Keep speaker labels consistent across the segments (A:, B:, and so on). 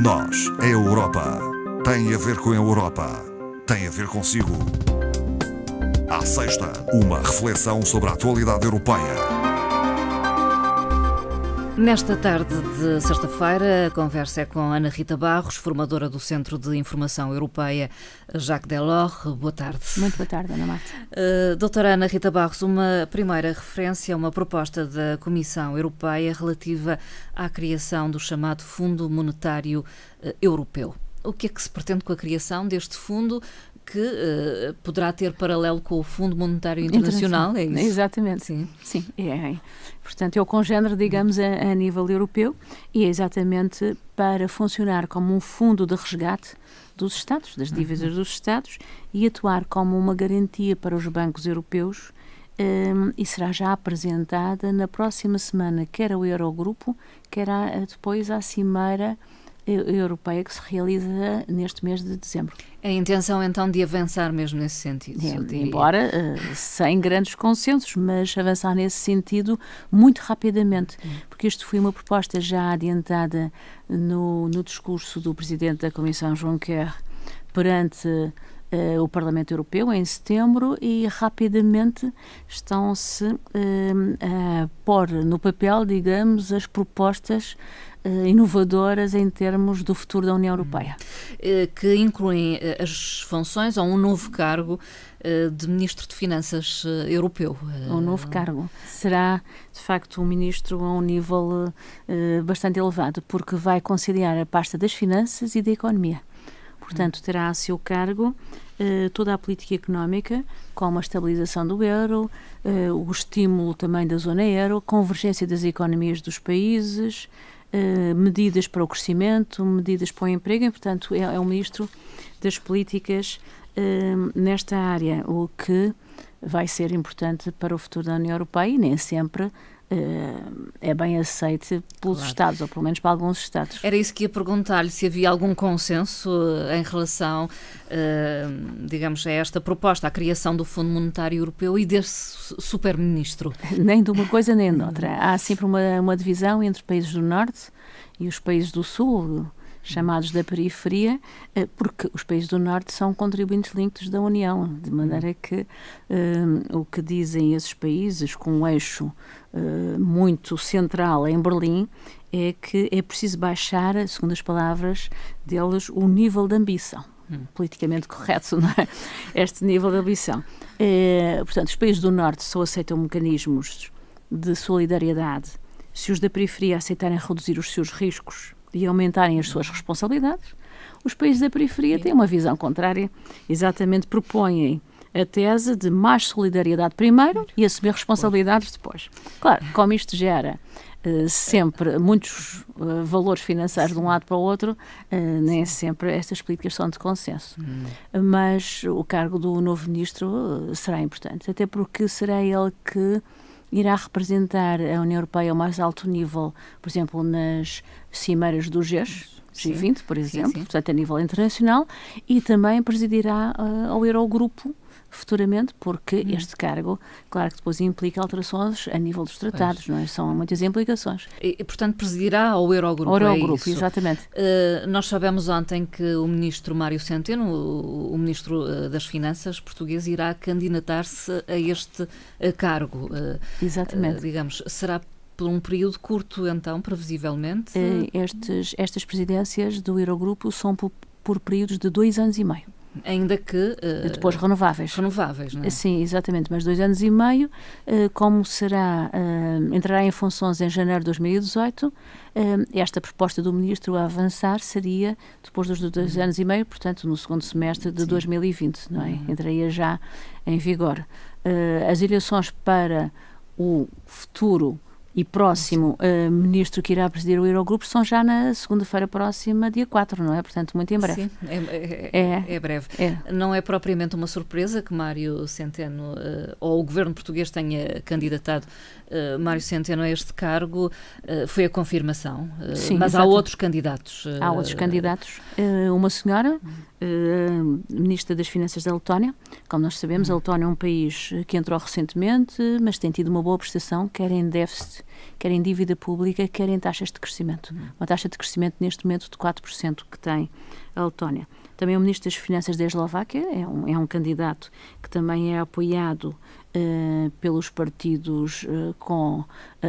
A: Nós, a Europa, tem a ver com a Europa, tem a ver consigo. À sexta, uma reflexão sobre a atualidade europeia.
B: Nesta tarde de sexta-feira, a conversa é com Ana Rita Barros, formadora do Centro de Informação Europeia Jacques Delors. Boa tarde.
C: Muito boa tarde, Ana Marta.
B: Doutora Ana Rita Barros, uma primeira referência a uma proposta da Comissão Europeia relativa à criação do chamado Fundo Monetário Europeu. O que é que se pretende com a criação deste fundo, que poderá ter paralelo com o Fundo Monetário Internacional? É isso?
C: Exatamente. Sim. É. Portanto, é o congénero, digamos, a nível europeu, e é exatamente para funcionar como um fundo de resgate dos Estados, das dívidas dos Estados, e atuar como uma garantia para os bancos europeus, e será já apresentada na próxima semana, quer ao Eurogrupo, quer depois à Cimeira Europeia, que se realiza neste mês de dezembro.
B: A intenção, então, de avançar mesmo nesse sentido?
C: Embora sem grandes consensos, mas avançar nesse sentido muito rapidamente, porque isto foi uma proposta já adiantada no discurso do Presidente da Comissão, Juncker, perante o Parlamento Europeu em setembro, e rapidamente estão-se a pôr no papel, digamos, as propostas inovadoras em termos do futuro da União Europeia.
B: Que incluem as funções ou um novo cargo de Ministro de Finanças Europeu.
C: Um novo cargo. Será, de facto, um ministro a um nível bastante elevado, porque vai conciliar a pasta das finanças e da economia. Portanto, terá a seu cargo toda a política económica, como a estabilização do euro, o estímulo também da zona euro, a convergência das economias dos países, medidas para o crescimento, medidas para o emprego, e, portanto, é um ministro das políticas nesta área, o que vai ser importante para o futuro da União Europeia, e nem sempre é bem aceite pelos Estados, ou pelo menos para alguns Estados.
B: Era isso que ia perguntar-lhe, se havia algum consenso em relação, digamos, a esta proposta, à criação do Fundo Monetário Europeu e desse super-ministro.
C: Nem de uma coisa nem de outra. Há sempre uma divisão entre países do Norte e os países do Sul, chamados da periferia, porque os países do Norte são contribuintes líquidos da União, de maneira que o que dizem esses países, com um eixo muito central em Berlim, é que é preciso baixar, segundo as palavras deles, o nível de ambição. Politicamente correto, não é? Este nível de ambição. Portanto, os países do Norte só aceitam mecanismos de solidariedade se os da periferia aceitarem reduzir os seus riscos e aumentarem as suas responsabilidades. Os países da periferia têm uma visão contrária, exatamente propõem a tese de mais solidariedade primeiro e assumir responsabilidades depois. Claro, como isto gera sempre muitos valores financeiros de um lado para o outro, nem sempre estas políticas são de consenso. Mas o cargo do novo ministro será importante, até porque será ele que irá representar a União Europeia ao mais alto nível, por exemplo, nas cimeiras do G20, por exemplo, portanto, a nível internacional, e também presidirá ao Eurogrupo futuramente, porque este cargo, claro que depois implica alterações a nível dos tratados, não é? São muitas implicações.
B: E, portanto, presidirá ao Eurogrupo.
C: Eurogrupo, exatamente.
B: Nós sabemos ontem que o ministro Mário Centeno, o ministro das Finanças português, irá candidatar-se a este cargo.
C: Exatamente.
B: Digamos, será por um período curto, então, previsivelmente?
C: Estas presidências do Eurogrupo são por períodos de 2 anos e meio.
B: Ainda que...
C: depois renováveis.
B: Renováveis, não é?
C: Sim, exatamente, mas 2 anos e meio, como entrará em funções em janeiro de 2018, esta proposta do Ministro a avançar seria depois dos 2 anos e meio, portanto, no segundo semestre de 2020, não é? Entraria já em vigor. As eleições para o futuro e próximo ministro que irá presidir o Eurogrupo são já na segunda-feira próxima, dia 4, não é? Portanto, muito em breve.
B: Sim, é breve. Não é propriamente uma surpresa que Mário Centeno, ou o governo português tenha candidatado Mário Centeno a este cargo, foi a confirmação.
C: Sim,
B: mas há outros candidatos.
C: Há outros candidatos. Uma senhora, Ministra das Finanças da Letónia. Como nós sabemos, a Letónia é um país que entrou recentemente, mas tem tido uma boa prestação, quer em déficit, quer em dívida pública, quer em taxas de crescimento. Uma taxa de crescimento neste momento de 4% que tem a Letónia. Também o Ministro das Finanças da Eslováquia é um candidato que também é apoiado pelos partidos com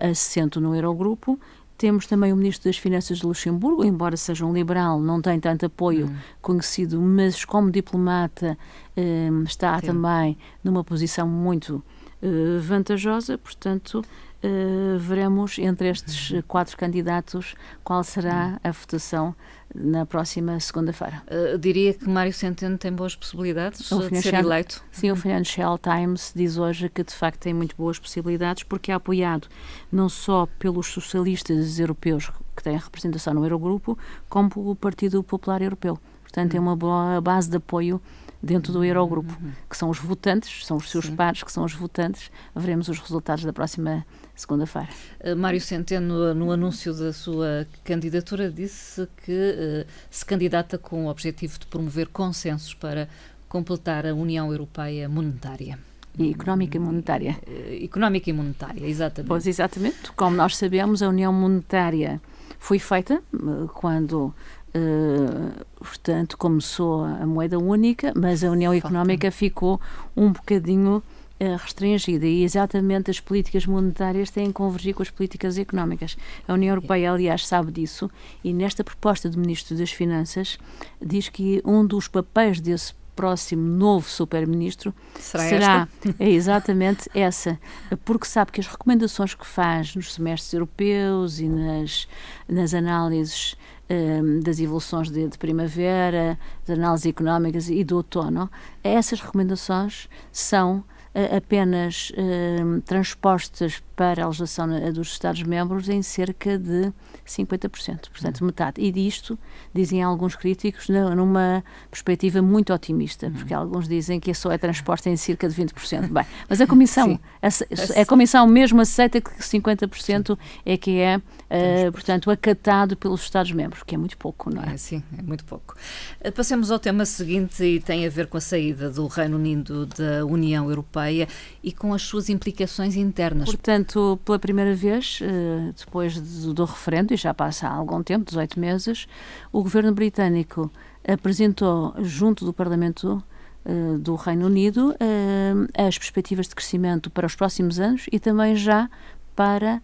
C: assento no Eurogrupo. Temos também o Ministro das Finanças de Luxemburgo, embora seja um liberal, não tem tanto apoio conhecido, mas como diplomata está também numa posição muito vantajosa, portanto veremos entre estes 4 candidatos qual será a votação na próxima segunda-feira.
B: Diria que Mário Centeno tem boas possibilidades de ser eleito.
C: Sim, o Financial Times diz hoje que de facto tem muito boas possibilidades porque é apoiado não só pelos socialistas europeus que têm representação no Eurogrupo, como pelo Partido Popular Europeu. Portanto, tem uma boa base de apoio dentro do Eurogrupo, que são os votantes, são os seus pares que são os votantes. Veremos os resultados da próxima segunda-feira.
B: Mário Centeno, no anúncio da sua candidatura, disse que se candidata com o objetivo de promover consensos para completar a União Europeia Monetária.
C: E económica e monetária.
B: Económica e monetária, exatamente.
C: Pois, exatamente. Como nós sabemos, a União Monetária foi feita quando... portanto, começou a moeda única, mas a União Económica ficou um bocadinho restringida e exatamente as políticas monetárias têm que convergir com as políticas económicas. A União Europeia, aliás, sabe disso e nesta proposta do Ministro das Finanças diz que um dos papéis desse próximo novo super-ministro será exatamente essa, porque sabe que as recomendações que faz nos semestres europeus e nas análises das evoluções de primavera, das análises económicas e do outono, essas recomendações são apenas transpostas para a legislação dos Estados-membros em cerca de 50%, portanto metade. E disto, dizem alguns críticos, numa perspectiva muito otimista, porque alguns dizem que só é transposta em cerca de 20%. Bem, mas a Comissão mesmo aceita que 50% é que é, portanto, acatado pelos Estados-membros, que é muito pouco, não é?
B: Sim, é muito pouco. Passemos ao tema seguinte e tem a ver com a saída do Reino Unido da União Europeia e com as suas implicações internas.
C: Portanto, pela primeira vez, depois do referendo, e já passa há algum tempo, 18 meses, o governo britânico apresentou junto do Parlamento do Reino Unido as perspectivas de crescimento para os próximos anos e também já para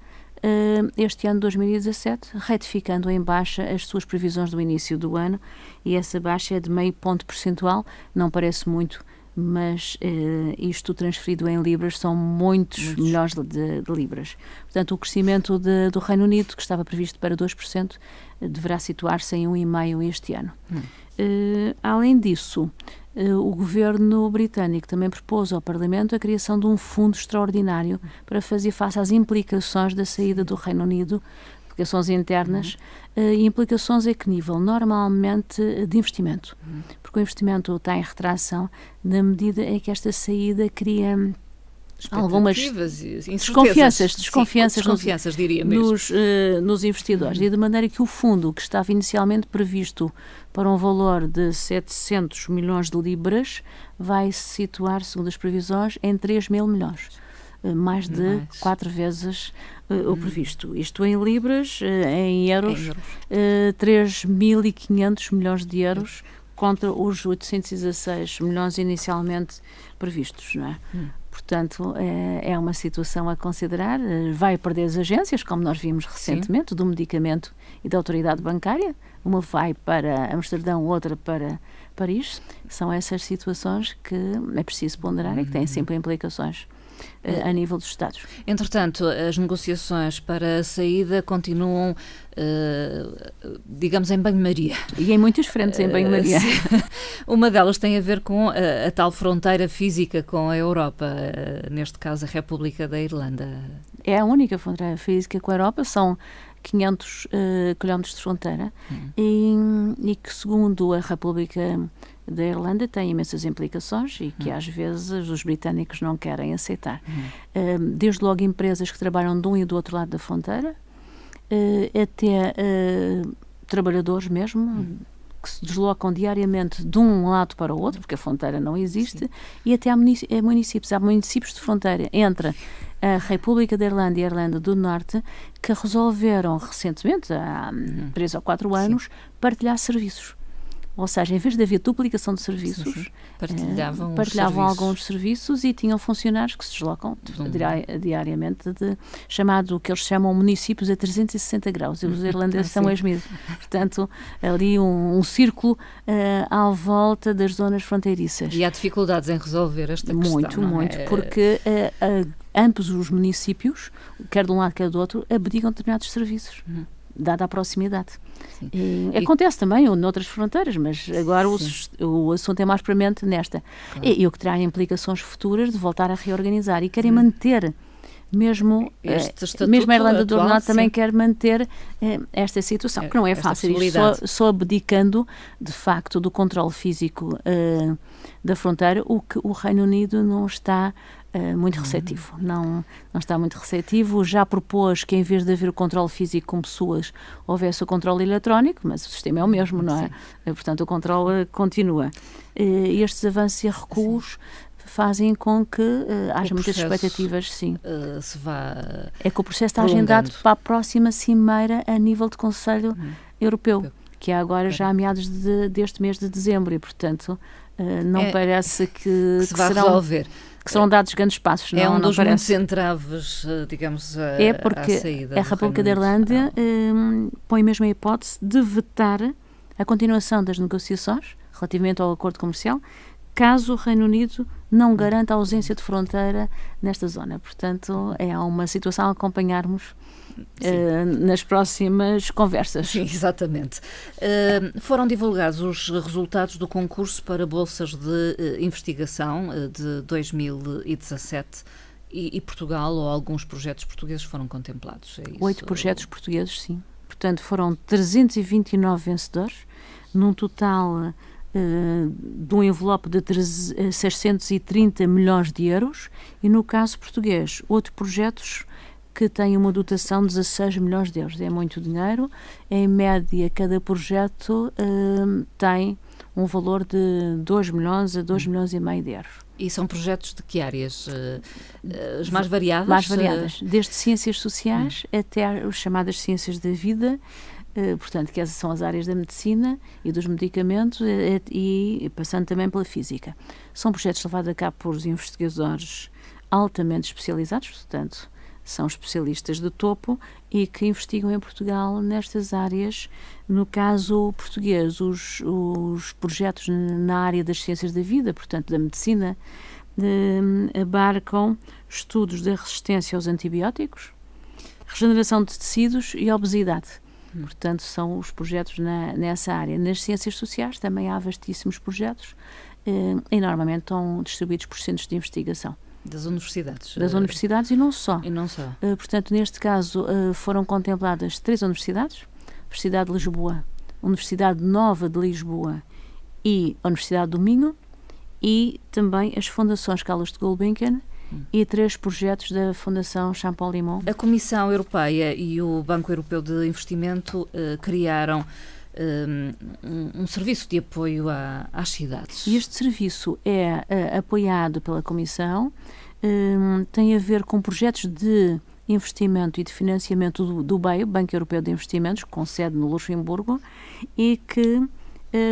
C: este ano 2017, retificando em baixa as suas previsões do início do ano, e essa baixa é de meio ponto percentual, não parece muito, mas isto transferido em libras são muitos milhões de libras. Portanto, o crescimento do Reino Unido, que estava previsto para 2%, deverá situar-se em 1,5% este ano. Além disso, o governo britânico também propôs ao Parlamento a criação de um fundo extraordinário para fazer face às implicações da saída do Reino Unido, implicações internas e implicações a que nível? Normalmente de investimento, porque o investimento está em retração na medida em que esta saída cria algumas desconfianças
B: diria mesmo,
C: nos investidores, e de maneira que o fundo, que estava inicialmente previsto para um valor de 700 milhões de libras, vai se situar, segundo as previsões, em 3 mil milhões. Mais de 4 vezes o previsto. Isto em libras, em euros, 3.500 milhões de euros contra os 816 milhões inicialmente previstos, não é? Portanto, é uma situação a considerar. Vai perder as agências, como nós vimos recentemente, do medicamento e da autoridade bancária. Uma vai para Amsterdão, outra para Paris. São essas situações que é preciso ponderar e que têm sempre implicações a nível dos Estados.
B: Entretanto, as negociações para a saída continuam, digamos, em banho-maria.
C: E em muitas frentes em banho-maria.
B: Uma delas tem a ver com a tal fronteira física com a Europa, neste caso a República da Irlanda.
C: É a única fronteira física com a Europa, são 500 quilómetros de fronteira e que, segundo a República da Irlanda, tem imensas implicações e que às vezes os britânicos não querem aceitar. Desde logo empresas que trabalham de um e do outro lado da fronteira, até trabalhadores mesmo, que se deslocam diariamente de um lado para o outro, porque a fronteira não existe, e até há municípios. Há municípios de fronteira entre a República da Irlanda e a Irlanda do Norte que resolveram recentemente, há 3 ou 4 anos, partilhar serviços. Ou seja, em vez de haver duplicação de serviços, partilhavam alguns serviços e tinham funcionários que se deslocam diariamente, chamado, o que eles chamam municípios a 360 graus. E os irlandeses são os mesmos. Portanto, ali um círculo à volta das zonas fronteiriças.
B: E há dificuldades em resolver esta questão,
C: muito, porque ambos os municípios, quer de um lado, quer do outro, abdicam de determinados serviços. Dada a proximidade. Acontece também noutras fronteiras, mas agora o assunto é mais premente nesta. Claro. E o que terá implicações futuras de voltar a reorganizar. E querem manter, mesmo a Irlanda do Norte também quer manter esta situação, que não é fácil. Só abdicando, de facto, do controle físico da fronteira, o que o Reino Unido não está muito receptivo. Não está muito receptivo. Já propôs que, em vez de haver o controle físico com pessoas, houvesse o controle eletrónico, mas o sistema é o mesmo, não é? Portanto, o controle continua. Estes avanços e recuos fazem com que haja muitas expectativas, sim. É que o processo está agendado para a próxima cimeira a nível de Conselho Europeu, que é agora já a meados deste mês de dezembro, e, portanto, não parece que
B: se vai resolver.
C: Que serão dados grandes passos.
B: É dos muitos entraves, digamos,
C: porque
B: à saída
C: a República da Irlanda põe mesmo a hipótese de vetar a continuação das negociações relativamente ao acordo comercial, caso o Reino Unido não garanta a ausência de fronteira nesta zona. Portanto, é uma situação a acompanharmos nas próximas conversas.
B: Sim, exatamente. Foram divulgados os resultados do concurso para bolsas de investigação de 2017 e Portugal, ou alguns projetos portugueses foram contemplados. É isso?
C: 8 projetos portugueses, sim. Portanto, foram 329 vencedores, num total de um envelope de 630 milhões de euros, e no caso português, 8 projetos que têm uma dotação de 16 milhões de euros. É muito dinheiro. Em média, cada projeto tem um valor de 2 milhões a 2 milhões e meio de euros.
B: E são projetos de que áreas? As mais variadas?
C: Mais variadas. Desde ciências sociais até as chamadas ciências da vida, portanto, que essas são as áreas da medicina e dos medicamentos, e passando também pela física. São projetos levados a cabo por investigadores altamente especializados, portanto, são especialistas de topo e que investigam em Portugal nestas áreas. No caso português, os projetos na área das ciências da vida, portanto, da medicina, abarcam estudos da resistência aos antibióticos, regeneração de tecidos e obesidade. Portanto, são os projetos nessa área. Nas ciências sociais também há vastíssimos projetos e normalmente estão distribuídos por centros de investigação.
B: Das universidades.
C: Das universidades e não só.
B: Portanto,
C: neste caso, foram contempladas 3 universidades: Universidade de Lisboa, Universidade Nova de Lisboa e a Universidade do Minho, e também as fundações Carlos de Gulbenkian e 3 projetos da Fundação Champollion.
B: A Comissão Europeia e o Banco Europeu de Investimento criaram um serviço de apoio às cidades.
C: E este serviço é apoiado pela Comissão, tem a ver com projetos de investimento e de financiamento do BEI, Banco Europeu de Investimentos, com sede no Luxemburgo, e que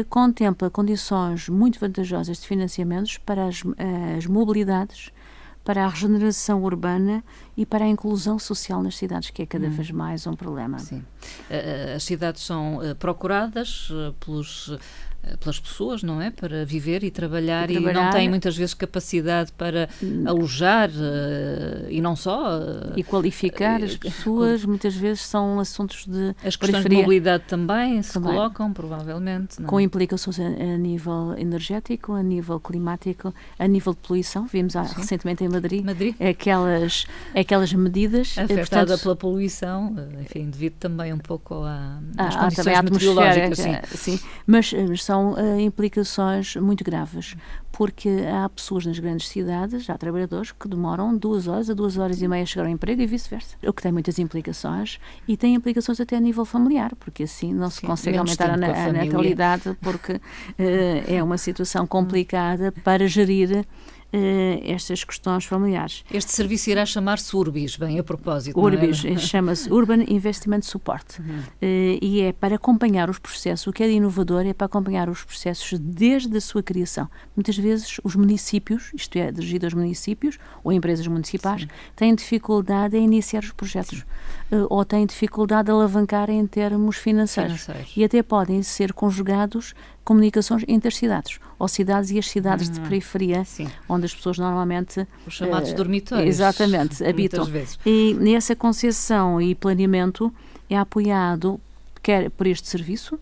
C: contempla condições muito vantajosas de financiamentos para as mobilidades, para a regeneração urbana e para a inclusão social nas cidades, que é cada vez mais um problema.
B: Sim. As cidades são procuradas pelas pessoas, não é? Para viver e trabalhar, e não têm muitas vezes capacidade para alojar e não só.
C: E qualificar as pessoas, muitas vezes são assuntos de
B: as questões de mobilidade também se colocam, provavelmente. Não?
C: Com implicações a nível energético, a nível climático, a nível de poluição. Vimos recentemente em Madrid. aquelas medidas...
B: Afetada
C: portanto,
B: pela poluição, enfim, devido também um pouco às
C: também
B: condições
C: à
B: meteorológicas.
C: sim. Mas são implicações muito graves, porque há pessoas nas grandes cidades, há trabalhadores que demoram 2 horas a 2 horas e meia a chegar ao emprego e vice-versa. O que tem muitas implicações, e tem implicações até a nível familiar, porque assim não se consegue aumentar a natalidade, porque é uma situação complicada para gerir estas questões familiares.
B: Este serviço irá chamar-se Urbis, bem a propósito.
C: Urbis, chama-se Urban Investment Support, e é para acompanhar os processos. O que é de inovador é para acompanhar os processos desde a sua criação. Muitas vezes os municípios, isto é, dirigido aos municípios ou empresas municipais, têm dificuldade em iniciar os projetos, ou têm dificuldade a alavancar em termos financeiros. E até podem ser conjugados comunicações intercidades, ou cidades e as cidades de periferia, onde as pessoas normalmente...
B: Os chamados dormitórios.
C: Exatamente, habitam. E nessa concepção e planeamento é apoiado quer por este serviço,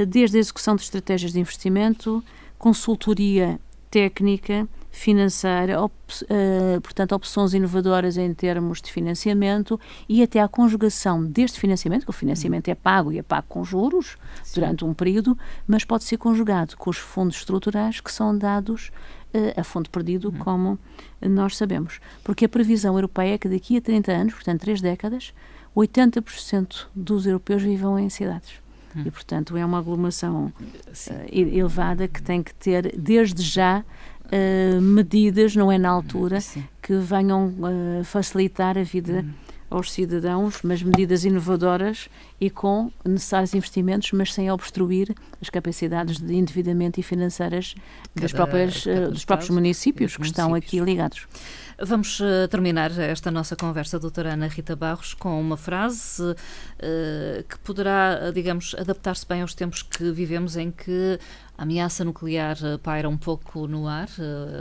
C: desde a execução de estratégias de investimento, consultoria técnica, financeira, portanto, opções inovadoras em termos de financiamento e até a conjugação deste financiamento, que o financiamento é pago e é pago com juros durante um período, mas pode ser conjugado com os fundos estruturais que são dados a fundo perdido, como nós sabemos. Porque a previsão europeia é que daqui a 30 anos, portanto 3 décadas, 80% dos europeus vivam em cidades. E, portanto, é uma aglomeração elevada que tem que ter, desde já, medidas, não é na altura, que venham facilitar a vida aos cidadãos, mas medidas inovadoras e com necessários investimentos, mas sem obstruir as capacidades de endividamento e financeiras dos próprios municípios que estão aqui ligados.
B: Vamos terminar esta nossa conversa, doutora Ana Rita Barros, com uma frase que poderá, digamos, adaptar-se bem aos tempos que vivemos, em que a ameaça nuclear paira um pouco no ar,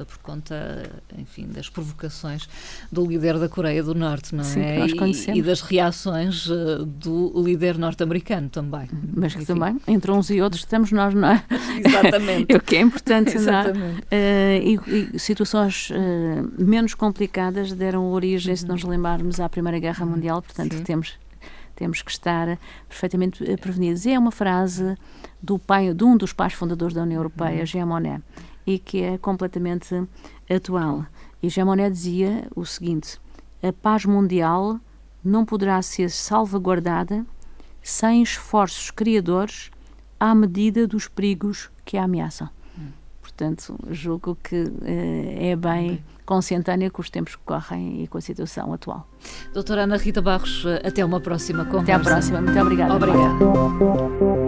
B: por conta, enfim, das provocações do líder da Coreia do Norte, não é?
C: Sim, que nós conhecemos.
B: E das reações do líder norte-americano também.
C: Mas que também, entre uns e outros, estamos nós, não é?
B: Exatamente.
C: O que é importante,
B: exatamente.
C: Não é? E situações menos complicadas deram origem, se nos lembrarmos, à Primeira Guerra Mundial, portanto temos que estar perfeitamente prevenidos. É uma frase de um dos pais fundadores da União Europeia, Jean Monnet, e que é completamente atual. E Jean Monnet dizia o seguinte: a paz mundial não poderá ser salvaguardada sem esforços criadores à medida dos perigos que a ameaçam. Portanto, julgo que é bem consentânea com os tempos que correm e com a situação atual.
B: Doutora Ana Rita Barros, até uma próxima conversa.
C: Até à próxima. Muito obrigada.
B: Obrigada.